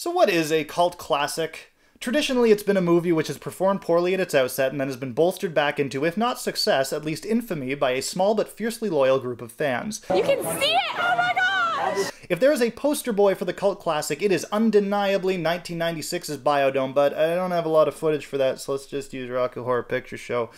So what is a cult classic? Traditionally, it's been a movie which has performed poorly at its outset and then has been bolstered back into, if not success, at least infamy by a small but fiercely loyal group of fans. You can see it! Oh my gosh! If there is a poster boy for the cult classic, it is undeniably 1996's Biodome, but I don't have a lot of footage for that, so let's just use Rocky Horror Picture Show.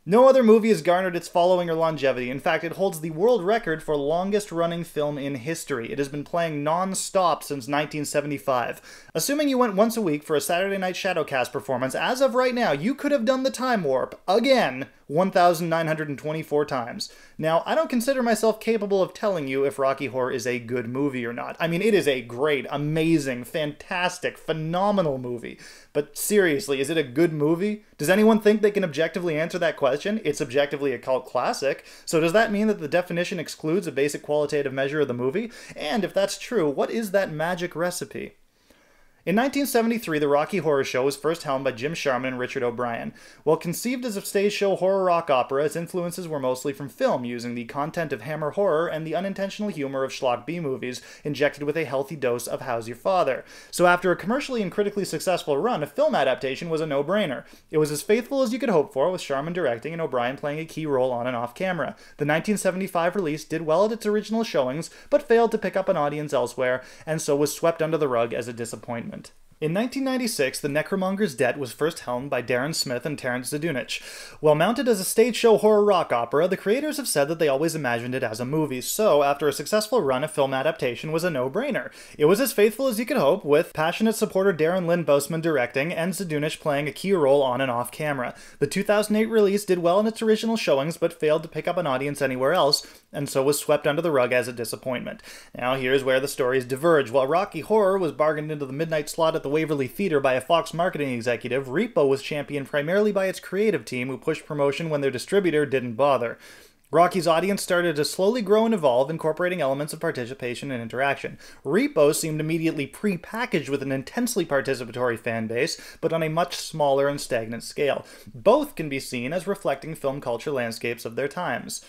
No other movie has garnered its following or longevity. In fact, it holds the world record for longest-running film in history. It has been playing non-stop since 1975. Assuming you went once a week for a Saturday night Shadowcast performance, as of right now, you could have done the time warp, again, 1,924 times. Now, I don't consider myself capable of telling you if Rocky Horror is a good movie or not. I mean, it is a great, amazing, fantastic, phenomenal movie. But seriously, is it a good movie? Does anyone think they can objectively answer that question? It's objectively a cult classic. So does that mean that the definition excludes a basic qualitative measure of the movie? And if that's true, what is that magic recipe? In 1973, the Rocky Horror Show was first helmed by Jim Sharman and Richard O'Brien. While conceived as a stage show horror rock opera, its influences were mostly from film, using the content of Hammer horror and the unintentional humor of schlock B-movies, injected with a healthy dose of How's Your Father. So after a commercially and critically successful run, a film adaptation was a no-brainer. It was as faithful as you could hope for, with Sharman directing and O'Brien playing a key role on and off camera. The 1975 release did well at its original showings, but failed to pick up an audience elsewhere, and so was swept under the rug as a disappointment. In 1996, The Necromonger's Debt was first helmed by Darren Smith and Terence Zdunich. While mounted as a stage show horror rock opera, the creators have said that they always imagined it as a movie, so after a successful run, a film adaptation was a no-brainer. It was as faithful as you could hope, with passionate supporter Darren Lynn Bousman directing and Zdunich playing a key role on and off camera. The 2008 release did well in its original showings, but failed to pick up an audience anywhere else, and so was swept under the rug as a disappointment. Now here's where the stories diverge. While Rocky Horror was bargained into the midnight slot at the Waverly Theater by a Fox marketing executive, Repo was championed primarily by its creative team, who pushed promotion when their distributor didn't bother. Rocky's audience started to slowly grow and evolve, incorporating elements of participation and interaction. Repo seemed immediately pre-packaged with an intensely participatory fan base, but on a much smaller and stagnant scale. Both can be seen as reflecting film culture landscapes of their times.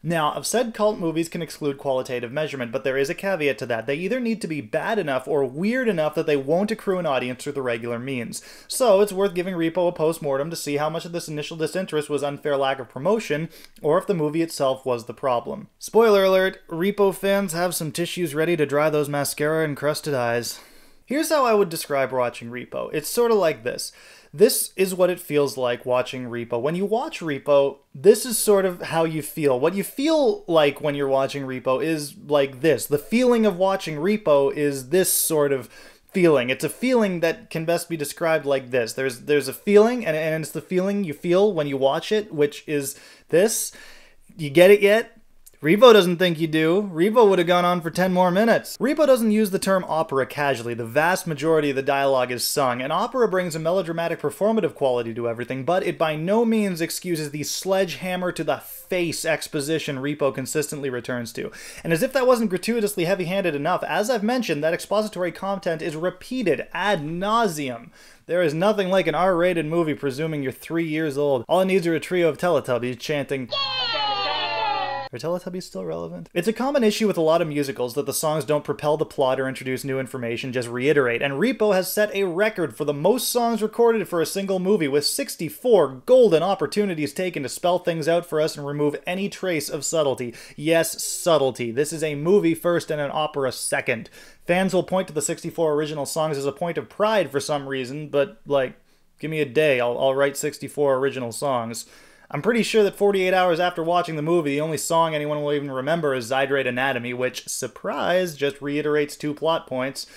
Now, I've said cult movies can exclude qualitative measurement, but there is a caveat to that. They either need to be bad enough or weird enough that they won't accrue an audience through the regular means. So it's worth giving Repo a post-mortem to see how much of this initial disinterest was unfair lack of promotion, or if the movie itself was the problem. Spoiler alert, Repo fans have some tissues ready to dry those mascara-encrusted eyes. Here's how I would describe watching Repo. It's sort of like this. This is what it feels like watching Repo. When you watch Repo, this is sort of how you feel. What you feel like when you're watching Repo is like this. The feeling of watching Repo is this sort of feeling. It's a feeling that can best be described like this. There's a feeling, and it's the feeling you feel when you watch it, which is this. You get it yet? Repo doesn't think you do. Repo would have gone on for 10 more minutes. Repo doesn't use the term opera casually. The vast majority of the dialogue is sung, and opera brings a melodramatic performative quality to everything, but it by no means excuses the sledgehammer to the face exposition Repo consistently returns to. And as if that wasn't gratuitously heavy-handed enough, as I've mentioned, that expository content is repeated ad nauseum. There is nothing like an R-rated movie presuming you're 3 years old. All it needs are a trio of Teletubbies chanting, are Teletubbies still relevant? It's a common issue with a lot of musicals that the songs don't propel the plot or introduce new information, just reiterate, and Repo has set a record for the most songs recorded for a single movie, with 64 golden opportunities taken to spell things out for us and remove any trace of subtlety. Yes, subtlety. This is a movie first and an opera second. Fans will point to the 64 original songs as a point of pride for some reason, but, like, give me a day, I'll write 64 original songs. I'm pretty sure that 48 hours after watching the movie, the only song anyone will even remember is Zydrate Anatomy, which, surprise, just reiterates 2 plot points.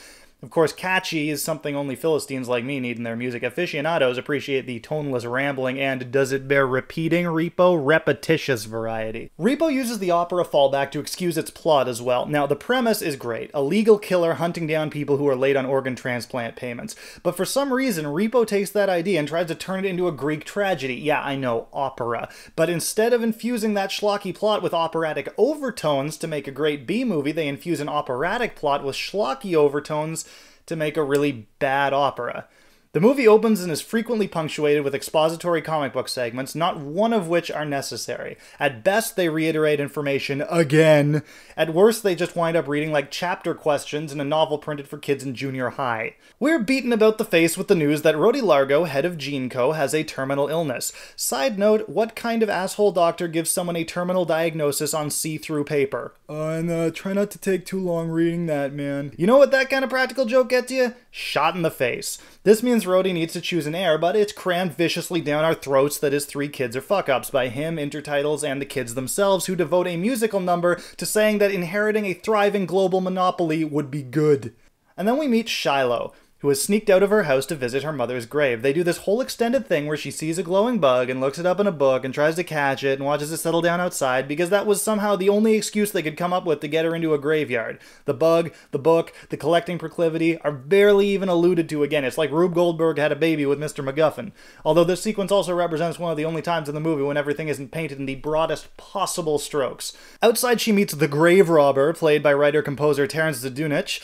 Of course, catchy is something only Philistines like me need in their music. Aficionados appreciate the toneless rambling and does it bear repeating Repo repetitious variety. Repo uses the opera fallback to excuse its plot as well. Now, the premise is great. A legal killer hunting down people who are late on organ transplant payments. But for some reason, Repo takes that idea and tries to turn it into a Greek tragedy. Yeah, I know, opera. But instead of infusing that schlocky plot with operatic overtones to make a great B-movie, they infuse an operatic plot with schlocky overtones to make a really bad opera. The movie opens and is frequently punctuated with expository comic book segments, not one of which are necessary. At best, they reiterate information again. At worst, they just wind up reading like chapter questions in a novel printed for kids in junior high. We're beaten about the face with the news that Rhodey Largo, head of GeneCo, has a terminal illness. Side note, what kind of asshole doctor gives someone a terminal diagnosis on see-through paper? And try not to take too long reading that, man. You know what that kind of practical joke gets you? Shot in the face. This means Rhodey needs to choose an heir, but it's crammed viciously down our throats that his 3 kids are fuck-ups by him, intertitles, and the kids themselves, who devote a musical number to saying that inheriting a thriving global monopoly would be good. And then we meet Shiloh, who has sneaked out of her house to visit her mother's grave. They do this whole extended thing where she sees a glowing bug and looks it up in a book and tries to catch it and watches it settle down outside because that was somehow the only excuse they could come up with to get her into a graveyard. The bug, the book, the collecting proclivity are barely even alluded to again. It's like Rube Goldberg had a baby with Mr. MacGuffin. Although this sequence also represents one of the only times in the movie when everything isn't painted in the broadest possible strokes. Outside she meets the grave robber, played by writer-composer Terence Zdunich.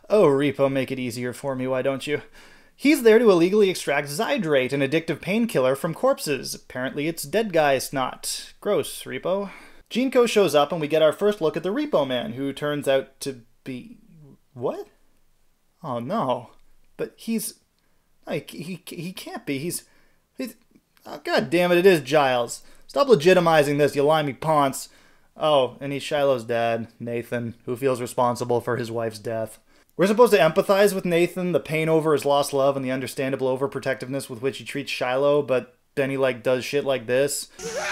Oh, Repo, make it easier for me, why don't you? He's there to illegally extract Zydrate, an addictive painkiller from corpses. Apparently it's dead guy snot. Gross, Repo. GeneCo shows up and we get our first look at the Repo Man, who turns out to be... What? Oh no. But he's... Like, he can't be. He's... Oh, God damn it, it is Giles. Stop legitimizing this, you limey ponce. Oh, and he's Shiloh's dad, Nathan, who feels responsible for his wife's death. We're supposed to empathize with Nathan, the pain over his lost love and the understandable overprotectiveness with which he treats Shiloh, but then he, like, does shit like this. Snip!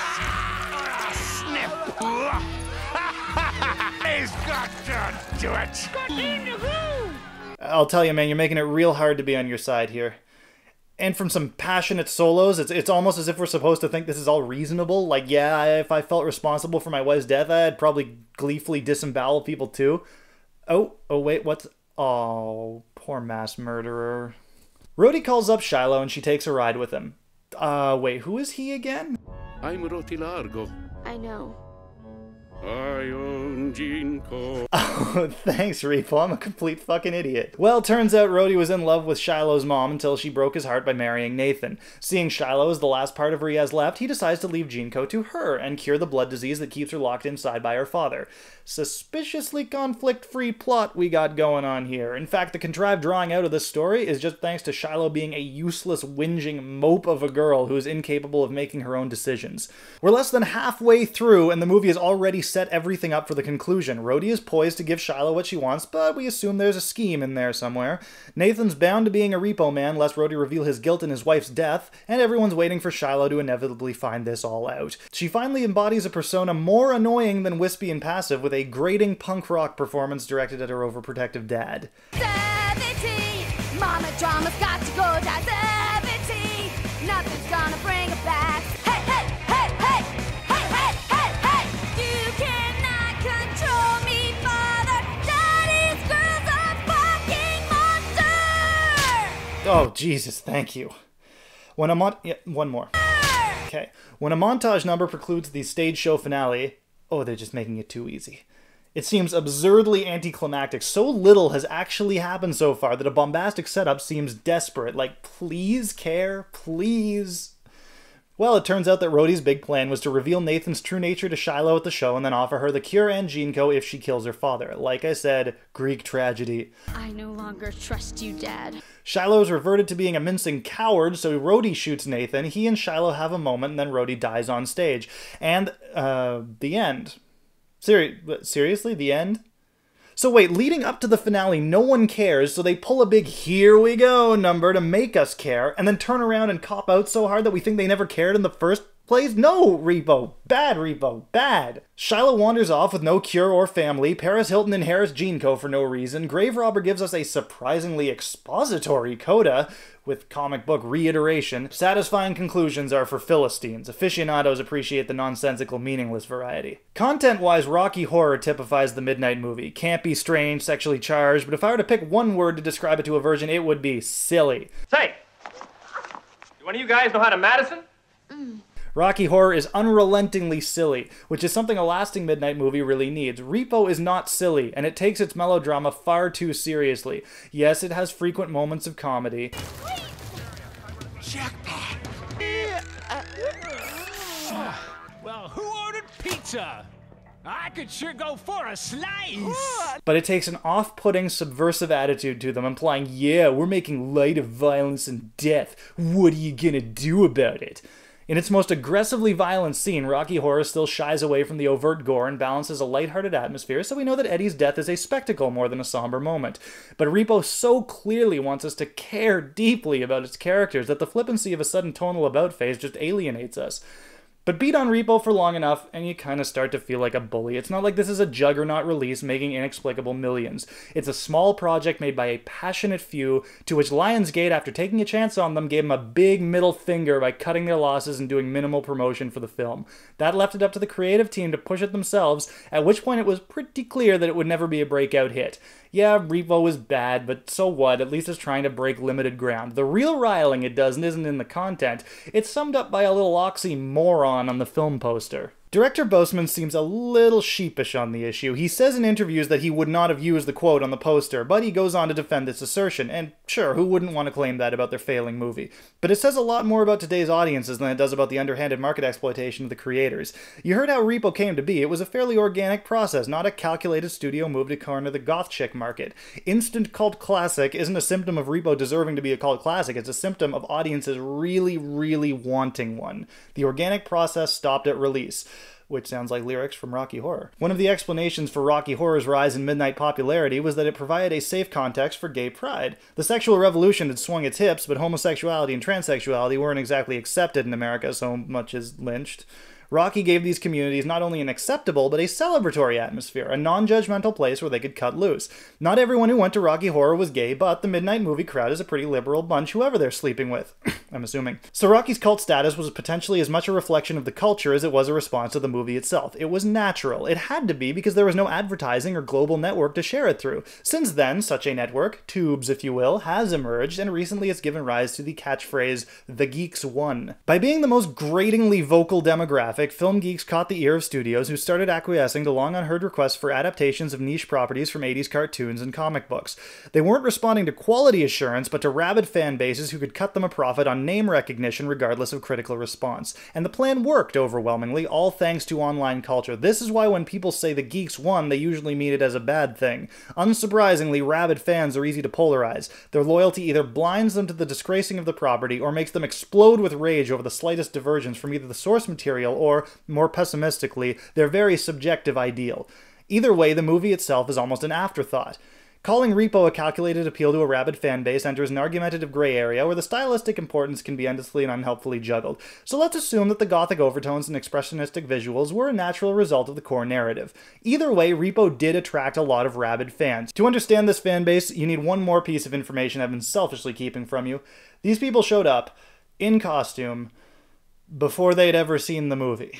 He's got to do it! Got into who? I'll tell you, man, you're making it real hard to be on your side here. And from some passionate solos, it's almost as if we're supposed to think this is all reasonable. Like, yeah, if I felt responsible for my wife's death, I'd probably gleefully disembowel people too. Oh, wait, what's... Oh, poor mass murderer. Rhodey calls up Shiloh and she takes a ride with him. Wait, who is he again? I'm Roti Largo. I know. I own GeneCo. Oh, thanks, Repo. I'm a complete fucking idiot. Well, turns out Rhodey was in love with Shiloh's mom until she broke his heart by marrying Nathan. Seeing Shiloh as the last part of her he has left, he decides to leave GeneCo to her and cure the blood disease that keeps her locked inside by her father. Suspiciously conflict-free plot we got going on here. In fact, the contrived drawing out of this story is just thanks to Shiloh being a useless, whinging mope of a girl who is incapable of making her own decisions. We're less than halfway through, and the movie has already set everything up for the conclusion. Rhodey is poised to give Shiloh what she wants, but we assume there's a scheme in there somewhere. Nathan's bound to being a Repo Man lest Rhodey reveal his guilt in his wife's death, and everyone's waiting for Shiloh to inevitably find this all out. She finally embodies a persona more annoying than wispy and passive with a grating punk rock performance directed at her overprotective dad. 70, Mama Drama's got to go down 70. Nothing's gonna bring her back. Hey, hey, hey, hey, hey, hey, hey, hey. You cannot control me, father. Daddy's girl's a fucking monster. Oh, Jesus, thank you. When a one more. Okay. When a montage number precludes the stage show finale... Oh, they're just making it too easy. It seems absurdly anticlimactic. So little has actually happened so far that a bombastic setup seems desperate. Like, please care, please. Well, it turns out that Rhodey's big plan was to reveal Nathan's true nature to Shiloh at the show and then offer her the cure and GeneCo if she kills her father. Like I said, Greek tragedy. I no longer trust you, Dad. Shiloh's reverted to being a mincing coward, so Rhodey shoots Nathan. He and Shiloh have a moment, and then Rhodey dies on stage. And, the end. Seriously? The end? So wait, leading up to the finale, no one cares, so they pull a big "here we go" number to make us care, and then turn around and cop out so hard that we think they never cared in the first place? No, Repo. Bad, Repo. Bad. Shiloh wanders off with no cure or family. Paris Hilton inherits GeneCo for no reason. Grave Robber gives us a surprisingly expository coda with comic book reiteration. Satisfying conclusions are for Philistines. Aficionados appreciate the nonsensical, meaningless variety. Content-wise, Rocky Horror typifies the midnight movie. Campy, strange, sexually charged, but if I were to pick one word to describe it to a virgin, it would be silly. Say, do one of you guys know how to Madison? Rocky Horror is unrelentingly silly, which is something a lasting midnight movie really needs. Repo is not silly, and it takes its melodrama far too seriously. Yes, it has frequent moments of comedy. Well, who ordered pizza? I could sure go for a slice. But it takes an off-putting, subversive attitude to them, implying, yeah, we're making light of violence and death. What are you gonna do about it? In its most aggressively violent scene, Rocky Horror still shies away from the overt gore and balances a lighthearted atmosphere, so we know that Eddie's death is a spectacle more than a somber moment. But Repo so clearly wants us to care deeply about its characters that the flippancy of a sudden tonal about-face just alienates us. But beat on Repo for long enough, and you kind of start to feel like a bully. It's not like this is a juggernaut release making inexplicable millions. It's a small project made by a passionate few, to which Lionsgate, after taking a chance on them, gave them a big middle finger by cutting their losses and doing minimal promotion for the film. That left it up to the creative team to push it themselves, at which point it was pretty clear that it would never be a breakout hit. Yeah, Repo was bad, but so what? At least it's trying to break limited ground. The real riling it does isn't in the content. It's summed up by a little oxymoron on the film poster. Director Boseman seems a little sheepish on the issue. He says in interviews that he would not have used the quote on the poster, but he goes on to defend this assertion, and sure, who wouldn't want to claim that about their failing movie? But it says a lot more about today's audiences than it does about the underhanded market exploitation of the creators. You heard how Repo came to be. It was a fairly organic process, not a calculated studio move to corner the goth chick market. Instant cult classic isn't a symptom of Repo deserving to be a cult classic, it's a symptom of audiences really, really wanting one. The organic process stopped at release. Which sounds like lyrics from Rocky Horror. One of the explanations for Rocky Horror's rise in midnight popularity was that it provided a safe context for gay pride. The sexual revolution had swung its hips, but homosexuality and transsexuality weren't exactly accepted in America so much as lynched. Rocky gave these communities not only an acceptable, but a celebratory atmosphere, a non-judgmental place where they could cut loose. Not everyone who went to Rocky Horror was gay, but the midnight movie crowd is a pretty liberal bunch, whoever they're sleeping with. I'm assuming. So Rocky's cult status was potentially as much a reflection of the culture as it was a response to the movie itself. It was natural. It had to be because there was no advertising or global network to share it through. Since then, such a network, Tubes if you will, has emerged, and recently it's given rise to the catchphrase, "The Geeks Won." By being the most gratingly vocal demographic, film geeks caught the ear of studios who started acquiescing to long-unheard requests for adaptations of niche properties from 80s cartoons and comic books. They weren't responding to quality assurance, but to rabid fan bases who could cut them a profit on name recognition regardless of critical response. And the plan worked overwhelmingly, all thanks to online culture. This is why when people say the geeks won, they usually mean it as a bad thing. Unsurprisingly, rabid fans are easy to polarize. Their loyalty either blinds them to the disgracing of the property or makes them explode with rage over the slightest divergence from either the source material or, more pessimistically, their very subjective ideal. Either way, the movie itself is almost an afterthought. Calling Repo a calculated appeal to a rabid fan base enters an argumentative gray area where the stylistic importance can be endlessly and unhelpfully juggled. So let's assume that the gothic overtones and expressionistic visuals were a natural result of the core narrative. Either way, Repo did attract a lot of rabid fans. To understand this fan base, you need one more piece of information I've been selfishly keeping from you. These people showed up, in costume, before they'd ever seen the movie.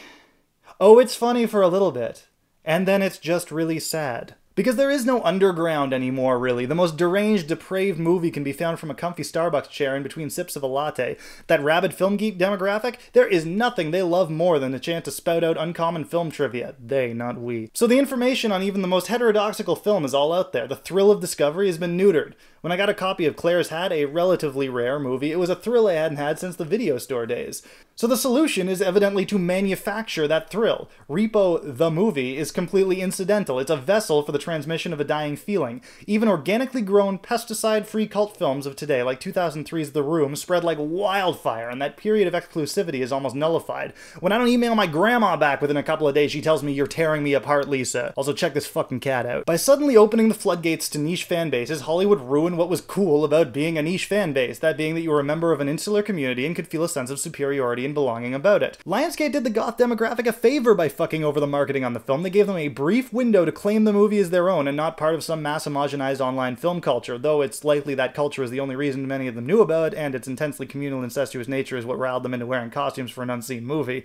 Oh, it's funny for a little bit, and then it's just really sad. Because there is no underground anymore, really. The most deranged, depraved movie can be found from a comfy Starbucks chair in between sips of a latte. That rabid film geek demographic, there is nothing they love more than the chance to spout out uncommon film trivia. They, not we. So the information on even the most heterodoxical film is all out there. The thrill of discovery has been neutered. When I got a copy of Claire's Hat, a relatively rare movie, it was a thrill I hadn't had since the video store days. So the solution is evidently to manufacture that thrill. Repo, the movie, is completely incidental. It's a vessel for the transmission of a dying feeling. Even organically grown, pesticide-free cult films of today, like 2003's The Room, spread like wildfire, and that period of exclusivity is almost nullified. When I don't email my grandma back within a couple of days, she tells me, "You're tearing me apart, Lisa." Also, check this fucking cat out. By suddenly opening the floodgates to niche fan bases, Hollywood ruined what was cool about being a niche fan base, that being that you were a member of an insular community and could feel a sense of superiority and belonging about it. Lionsgate did the goth demographic a favor by fucking over the marketing on the film. They gave them a brief window to claim the movie as their own and not part of some mass homogenized online film culture, though it's likely that culture is the only reason many of them knew about it, and its intensely communal incestuous nature is what riled them into wearing costumes for an unseen movie.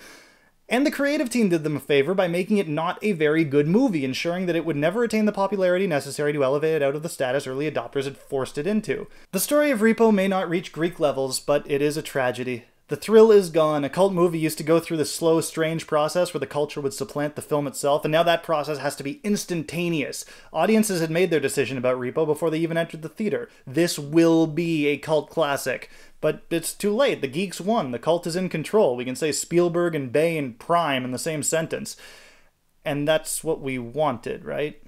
And the creative team did them a favor by making it not a very good movie, ensuring that it would never attain the popularity necessary to elevate it out of the status early adopters had forced it into. The story of Repo may not reach Greek levels, but it is a tragedy. The thrill is gone. A cult movie used to go through this slow, strange process where the culture would supplant the film itself, and now that process has to be instantaneous. Audiences had made their decision about Repo before they even entered the theater. This will be a cult classic. But it's too late. The geeks won. The cult is in control. We can say Spielberg and Bay and Prime in the same sentence. And that's what we wanted, right?